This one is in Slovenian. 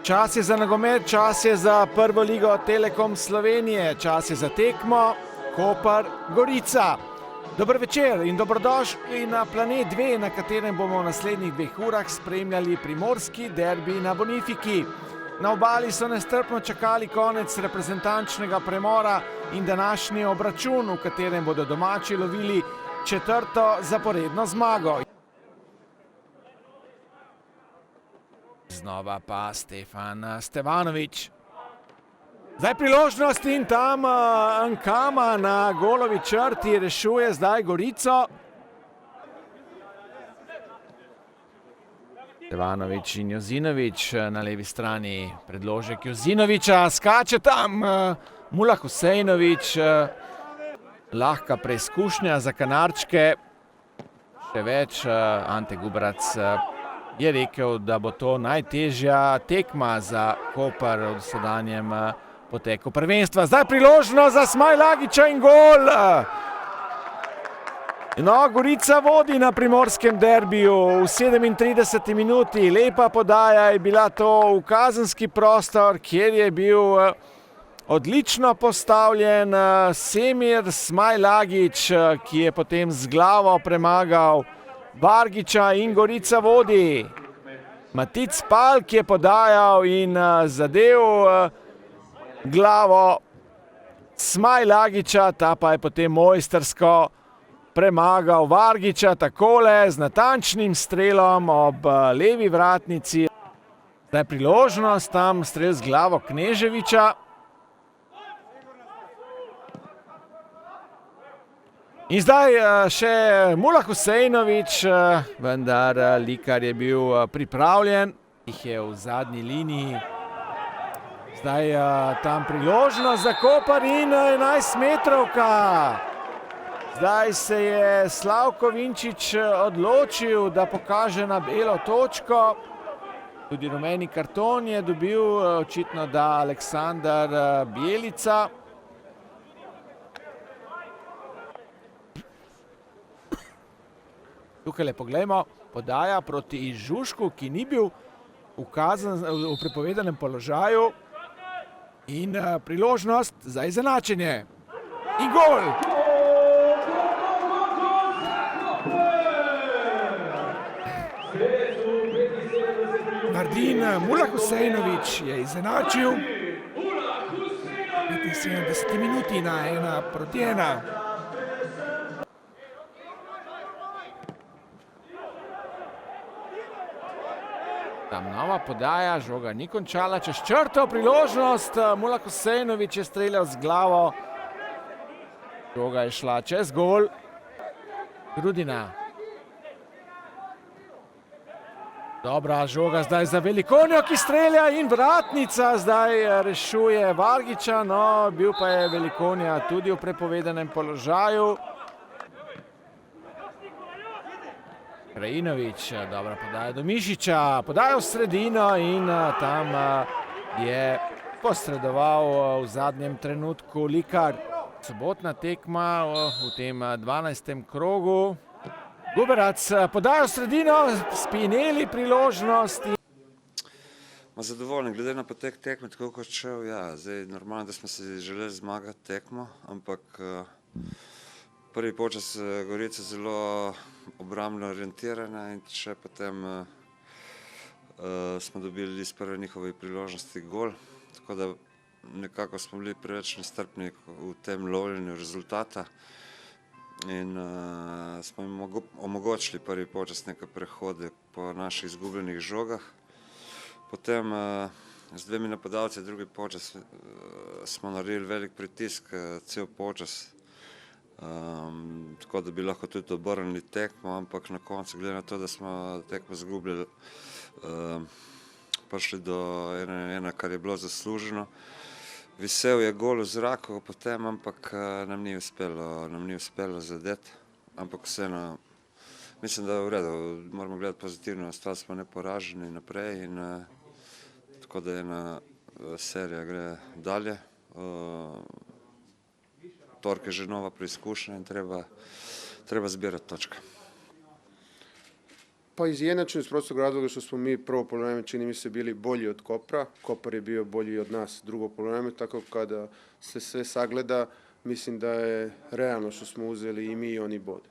Čas je za nogomet, čas je za prvo ligo Telekom Slovenije, čas je za tekmo Koper Gorica. Dober večer in dobrodošli na Planet 2, na katerem bomo v naslednjih 2 urah spremljali primorski derbi na Bonifiki. Na obali so nestrpno čakali konec reprezentančnega premora in današnji obračun, v katerem bodo domači lovili 4. zaporedno zmago. Znova pa Stefan Stevanović. Zdaj priložnost in tam Nkama na golovi črti rešuje zdaj Gorico. Stevanović in Jozinović na levi strani, predložek Jozinovića, skače tam Mula Husejnović, lahka preizkušnja za Kanarčke. Še več, Ante Gubrac je rekel, da bo to najtežja tekma za Koper v dosedanjem poteku prvenstva. Zdaj priložnost za Smajlagića in gol! No, Gorica vodi na primorskem derbiju v 37. minuti. Lepa podaja je bila to v kazenski prostor, kjer je bil odlično postavljen Semir Smajlagić, ki je potem z glavo premagal Vargiča in Gorica vodi. Matic Palk je podajal in zadev glavo Smajlagića, ta pa je potem mojstrsko premagal Vargiča takole z natančnim strelom ob levi vratnici. Zdaj priložnost, tam strel z glavo Kneževića. In zdaj še Mula Husejnović, vendar Likar je bil pripravljen, jih je v zadnji liniji. Zdaj tam priložnost za Koper in 11-metrovka. Zdaj se je Slavko Vinčić odločil, da pokaže na belo točko. Tudi rumeni karton je dobil, očitno da Aleksandar Bjelica. Tukaj poglejmo, podaja proti Žužku, ki ni bil v prepovedanem položaju. In priložnost za izenačenje. In gol! Nardin Mula Husejnović je izenačil. 75 minuti na 1-1. Tam nova podaja, žoga ni končala čez črto, priložnost. Mula Husejnović je streljal z glavo. Žoga je šla čez gol. Grudina. Dobra žoga zdaj za Velikonjo, ki strelja, in vratnica zdaj rešuje Vargiča, no bil pa je Velikonja tudi v prepovedanem položaju. Krajinović, dobra podaja do Mišića, podaja v sredino in tam je posredoval v zadnjem trenutku Likar. Sobotna tekma v tem 12. krogu. Guberac podaja v sredino, Spinelli priložnost. Zadovoljen, glede na potek tekme, tako kot šel, ja, zdaj normalno, da smo si želeli zmagati tekmo, ampak prvi počas Gorica zelo obrambno orientirana in še potem smo dobili iz prve njihove priložnosti gol, tako da nekako smo bili preveč nestrpni v tem lovljenju rezultata in smo jim omogočili prvi počas neke prehode po naših izgubljenih žogah. Potem z 2 napadalci drugi počas smo naredili velik pritisk cel počas, tako da bi lahko tudi obrnili tekmo, ampak na koncu, glede na to, da smo tekmo izgubljali, prišli do 1-1, kar je bilo zasluženo. Visel je gol v zraku potem, ampak nam ni uspelo zadeti, ampak vseeno mislim, da je v redu, moramo gledati pozitivno, ostali smo neporaženi naprej in tako da ena serija gre dalje. Torek je že nova preizkušnja in treba zbirati točke. Pa izjednačeno iz prostog razloga što smo mi prvo poluvreme čini mi se bili bolji od Kopra. Kopar je bio bolji od nas drugo poluvreme, tako kada se sve sagleda mislim da je realno što smo uzeli i mi i oni bod.